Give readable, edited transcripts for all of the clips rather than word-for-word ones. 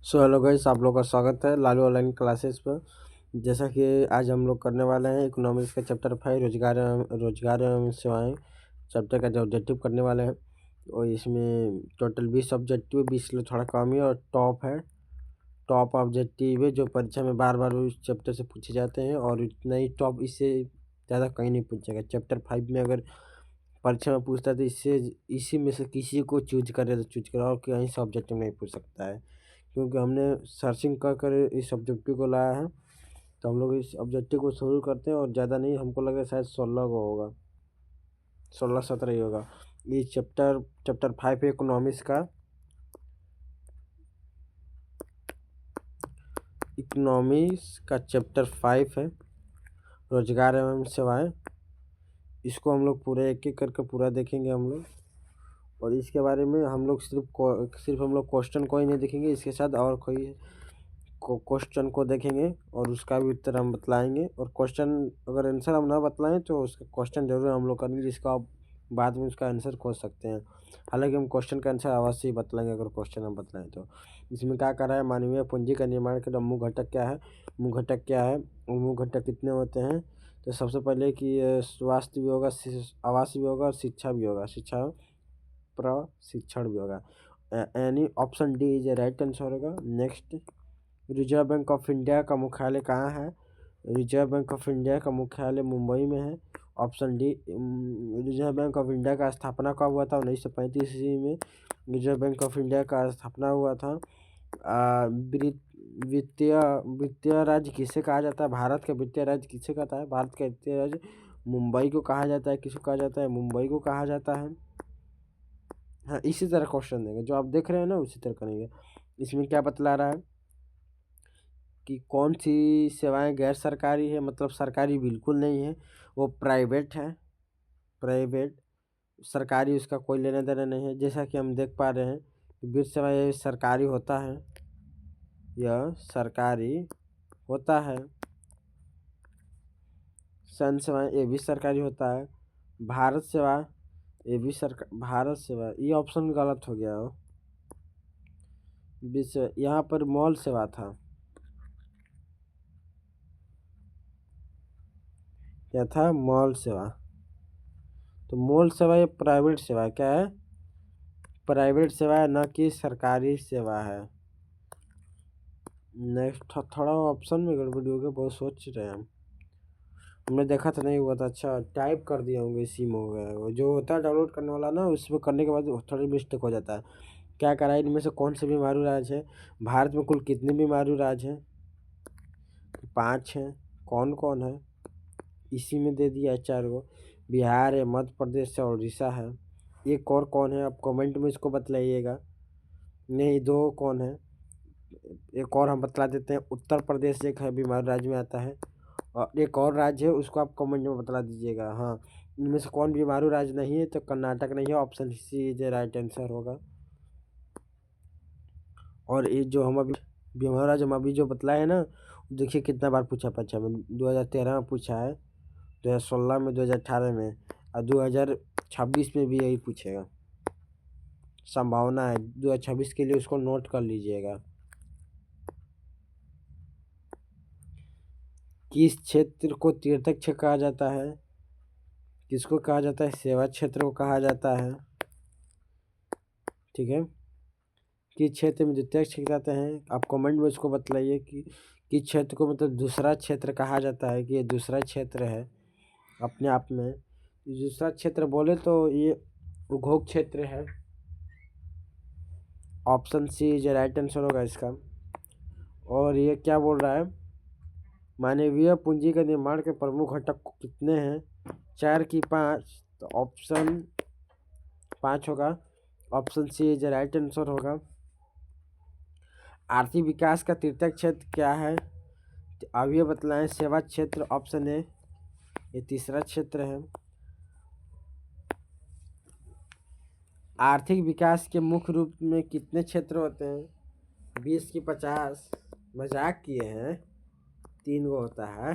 So hello guys, आप लोग का स्वागत है लालू ऑनलाइन क्लासेस पर। जैसा कि आज हम लोग करने वाले हैं इकोनॉमिक्स का चैप्टर 5 रोजगार एवं सेवाएं चैप्टर का जो ऑब्जेक्टिव करने वाले हैं। और इसमें टोटल 20 ऑब्जेक्टिव, 20 लोग थोड़ा कम ही, और टॉप ऑब्जेक्टिव है जो परीक्षा में बार बार उस चैप्टर से पूछे जाते हैं। और इतना ही टॉप, इससे ज़्यादा कहीं नहीं पूछेगा। चैप्टर 5 में अगर परीक्षा में पूछता है तो इसी में से किसी को चूज करे तो चूज करे, और कहीं से ऑब्जेक्टिव नहीं पूछ सकता है, क्योंकि हमने सर्चिंग कर इस ऑब्जेक्टिव को लाया है। तो हम लोग इस ऑब्जेक्टिव को शुरू करते हैं, और ज़्यादा नहीं, हमको लग रहा है शायद 16 को होगा, 16-17 ही होगा। ये चैप्टर 5 है इकोनॉमिक्स का। इकोनॉमिक्स का चैप्टर 5 है रोजगार एवं सेवाएं। इसको हम लोग पूरे एक एक करके पूरा देखेंगे हम लोग। और इसके बारे में हम लोग सिर्फ हम लोग क्वेश्चन को ही नहीं देखेंगे, इसके साथ और कोई क्वेश्चन को देखेंगे और उसका भी उत्तर हम बतलाएंगे। और क्वेश्चन अगर आंसर हम ना बतलाएं तो उसका क्वेश्चन जरूर हम लोग करेंगे, जिसका आप बाद में उसका आंसर खोज सकते हैं। हालांकि हम क्वेश्चन का आंसर अवश्य ही बतलाएंगे अगर क्वेश्चन हम बतलाएं तो। इसमें क्या कर रहा है, मानवीय पूंजी का निर्माण के मूल घटक क्या है, मूल घटक क्या है और मूल घटक कितने होते हैं। तो सबसे पहले कि स्वास्थ्य भी होगा, आवास भी होगा और शिक्षा भी होगा, प्रशिक्षण भी होगा। यानी option D is right answer होगा। Next, Reserve Bank of India का मुख्यालय कहाँ है। रिजर्व बैंक ऑफ इंडिया का मुख्यालय मुंबई में है। Option D. Reserve Bank of India का स्थापना कब हुआ था, 1935 ईस्वी में रिजर्व बैंक ऑफ इंडिया का स्थापना हुआ था। वित्तीय वित्तीय राज्य किसे कहा जाता है, भारत का वित्तीय राज्य किसे कहता है, भारत का वित्तीय राज्य मुंबई को कहा जाता है। किसको कहा जाता है, मुंबई को कहा जाता है। हाँ, इसी तरह क्वेश्चन देंगे जो आप देख रहे हैं ना, उसी तरह करेंगे। इसमें क्या बतला रहा है कि कौन सी सेवाएं गैर सरकारी है, मतलब सरकारी बिल्कुल नहीं है, वो प्राइवेट है। प्राइवेट, सरकारी उसका कोई लेना देना नहीं है। जैसा कि हम देख पा रहे हैं कि वित्त सेवा ये सरकारी होता है, यह सरकारी होता है। सैन्य सेवा ये भी सरकारी होता है। भारत सेवा ये भी भारत सेवा, ये ऑप्शन गलत हो गया हो। विश्व, यहाँ पर मॉल सेवा था, क्या था, मॉल सेवा। तो मॉल सेवा ये प्राइवेट सेवा है, क्या है, प्राइवेट सेवा है, न कि सरकारी सेवा है। नेक्स्ट, थोड़ा ऑप्शन में गड़बड़ी हो गई, बहुत सोच रहे हैं हम। हमने देखा था नहीं हुआ था, अच्छा टाइप कर दिया होंगे, इसी में हो गया। वो जो होता है डाउनलोड करने वाला ना, उसमें करने के बाद थोड़ी मिस्टेक हो जाता है। क्या करा है, इनमें से कौन से बीमारू राज्य है। भारत में कुल कितने बीमारू राज्य हैं, 5 हैं। कौन कौन है, इसी में दे दिया है 4 को। बिहार है, मध्य प्रदेश है, उड़ीसा है। एक और कौन है, आप कमेंट में इसको बतलाइएगा। नहीं, 2 कौन है, एक और हम बतला देते हैं। उत्तर प्रदेश एक है, बीमार राज्य में आता है। और एक और राज्य है, उसको आप कमेंट में बतला दीजिएगा। हाँ, इनमें से कौन बीमारू राज्य नहीं है, तो कर्नाटक नहीं है, option C is right answer होगा। और ये जो हम अभी बीमारू राज्य हम अभी जो बतलाए हैं ना, देखिए कितना बार पूछा परीक्षा में। 2013 में पूछा है, 2016 में, 2018 में, और 2026 में भी यही पूछेगा, संभावना है। 2026 के लिए उसको नोट कर लीजिएगा। किस क्षेत्र को तीर्थक क्षेत्र कहा जाता है, किसको कहा जाता है, सेवा क्षेत्र को कहा जाता है। ठीक है, किस क्षेत्र में द्वितीय क्षेत्र कहते हैं, आप कमेंट में उसको बतलाइए कि किस क्षेत्र को मतलब दूसरा क्षेत्र कहा जाता है, कि ये दूसरा क्षेत्र है अपने आप में। दूसरा क्षेत्र बोले तो ये उद्योग क्षेत्र है, ऑप्शन सी जो राइट आंसर होगा इसका। और ये क्या बोल रहा है, मानवीय पूंजी के निर्माण के प्रमुख घटक कितने हैं, 4 की 5, तो ऑप्शन 5 होगा। ऑप्शन सी जो राइट आंसर होगा। आर्थिक विकास का तृतीय क्षेत्र क्या है, अब ये बतलाएं, सेवा क्षेत्र, ऑप्शन ए ये तीसरा क्षेत्र है। आर्थिक विकास के मुख्य रूप में कितने क्षेत्र होते हैं, 20 की 50, मजाक किए हैं, 3 गो होता है।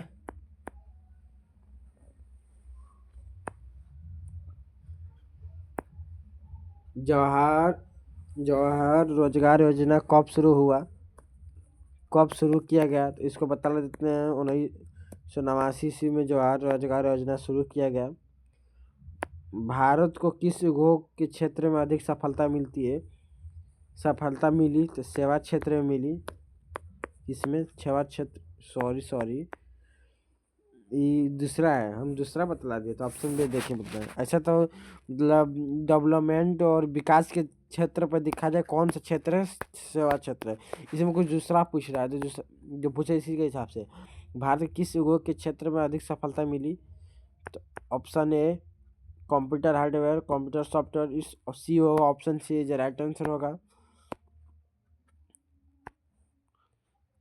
जवाहर जवाहर रोजगार योजना कब शुरू हुआ, कब शुरू किया गया, तो इसको बता देते हैं। 1989 ईस्वी में जवाहर रोजगार योजना शुरू किया गया। भारत को किस उद्योग के क्षेत्र में अधिक सफलता मिली, तो सेवा क्षेत्र में मिली। इसमें सेवा क्षेत्र, सॉरी ये दूसरा है, हम दूसरा बतला दिए, तो ऑप्शन भी देखें बताएं। ऐसा तो मतलब डेवलपमेंट और विकास के क्षेत्र पर देखा जाए कौन सा क्षेत्र है, सेवा क्षेत्र है। इसमें कुछ दूसरा पूछ रहा है, तो जो पूछे इसी के हिसाब से। भारत के किस उद्योग के क्षेत्र में अधिक सफलता मिली, तो option a computer hardware, computer software, इस सी होगा, ऑप्शन सी जो राइट आंसर होगा।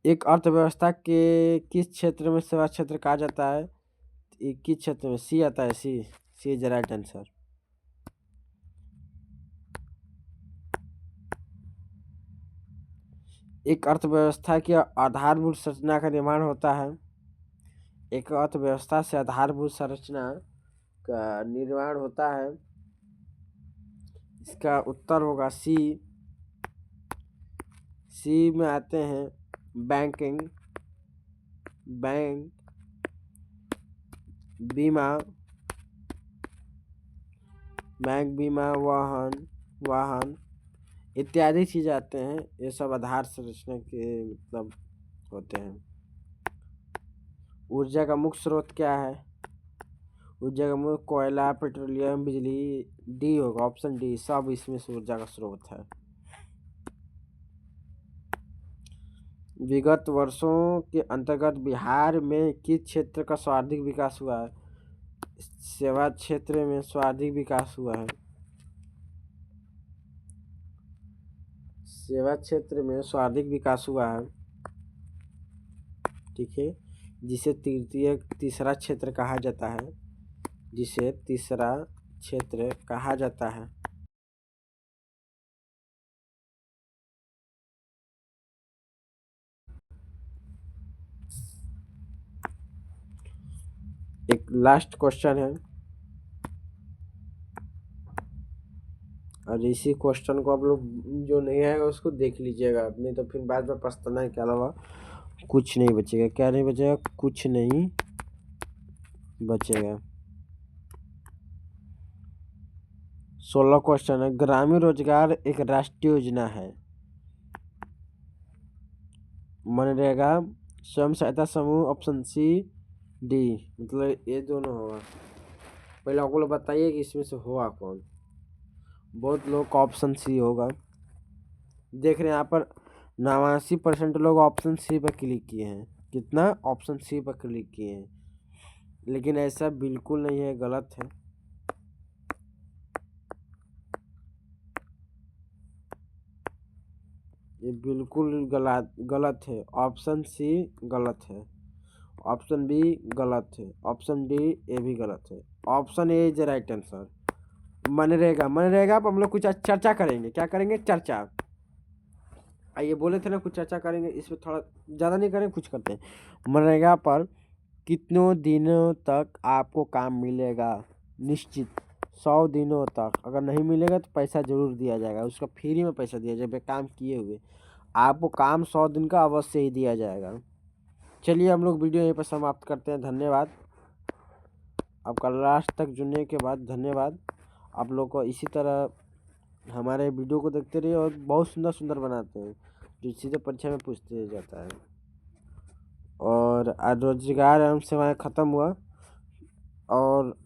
एक अर्थव्यवस्था के किस क्षेत्र में सेवा क्षेत्र कहा जाता है, किस क्षेत्र में, सी आता है, सी इज राइट आंसर। एक अर्थव्यवस्था की आधारभूत संरचना का निर्माण होता है। एक अर्थव्यवस्था से आधारभूत संरचना का निर्माण होता है, इसका उत्तर होगा सी में आते हैं बैंक, बीमा, वाहन इत्यादि चीज आते हैं। ये सब आधार संरचना के मतलब होते हैं। ऊर्जा का मुख्य स्रोत क्या है, ऊर्जा का मुख्य कोयला, पेट्रोलियम, बिजली, डी होगा, ऑप्शन डी, सब इसमें से ऊर्जा का स्रोत है। विगत वर्षों के अंतर्गत बिहार में किस क्षेत्र का सर्वाधिक विकास हुआ है, सेवा क्षेत्र में सर्वाधिक विकास हुआ है। सेवा क्षेत्र में सर्वाधिक विकास हुआ है, ठीक है, जिसे तीसरा क्षेत्र कहा जाता है, जिसे तीसरा क्षेत्र कहा जाता है। एक लास्ट क्वेश्चन है, और इसी क्वेश्चन को आप लोग जो नहीं आएगा उसको देख लीजिएगा, नहीं तो फिर बाद में पछताना के अलावा कुछ नहीं बचेगा। क्या नहीं बचेगा, कुछ नहीं बचेगा। 16 क्वेश्चन है। ग्रामीण रोजगार एक राष्ट्रीय योजना है। मनरेगा, स्वयं सहायता समूह, ऑप्शन सी, डी, मतलब ये दोनों होगा। पहले आप लोग बताइए कि इसमें से होगा कौन। बहुत लोग का ऑप्शन सी होगा। देख रहे हैं यहाँ पर 89% लोग ऑप्शन सी पर क्लिक किए हैं। कितना, ऑप्शन सी पर क्लिक किए हैं, लेकिन ऐसा बिल्कुल नहीं है, गलत है। ये बिल्कुल गलत है। ऑप्शन सी गलत है, ऑप्शन बी गलत है, ऑप्शन डी ये भी गलत है। Option A is right answer. MNREGA पर हम लोग कुछ चर्चा करेंगे। क्या करेंगे, चर्चा। आइए, बोले थे ना कुछ चर्चा करेंगे, इसमें थोड़ा ज़्यादा नहीं करेंगे, कुछ करते हैं। मनरेगा पर कितनों दिनों तक आपको काम मिलेगा, निश्चित 100 दिनों तक। अगर नहीं मिलेगा तो पैसा जरूर दिया जाएगा, उसका फ्री में पैसा दिया जाएगा, काम किए हुए आपको काम 100 दिन का अवश्य ही दिया जाएगा। चलिए हम लोग वीडियो यहीं पर समाप्त करते हैं। धन्यवाद आपका, लास्ट तक जुड़ने के बाद धन्यवाद। आप लोग को इसी तरह हमारे वीडियो को देखते रहिए, और बहुत सुंदर सुंदर बनाते हैं जो सीधे परीक्षा में पूछते जाता है। और आज रोजगार एवं सेवाएं ख़त्म हुआ, और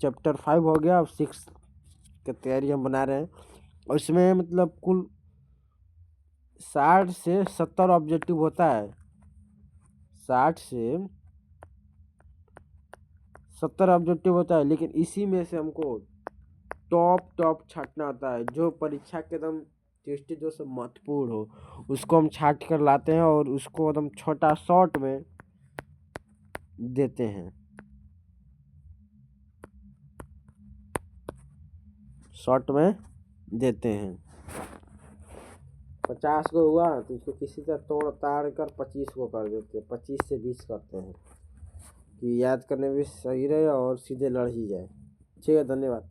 चैप्टर 5 हो गया, अब 6 की तैयारी हम बना रहे हैं। और इसमें मतलब कुल 60 से 70 ऑब्जेक्टिव होता है। 60 से 70 ऑब्जेक्टिव होता है, लेकिन इसी में से हमको टॉप छांटना होता है, जो परीक्षा के एकदम टेस्टी जो सब महत्वपूर्ण हो उसको हम छांट कर लाते हैं, और उसको एकदम छोटा शॉर्ट में देते हैं। 50 को हुआ तो इसको किसी तरह तोड़ ताड़ कर 25 को कर देते हैं, 25 से 20 करते हैं कि याद करने में सही रहे और सीधे लड़ ही जाए। ठीक है, धन्यवाद।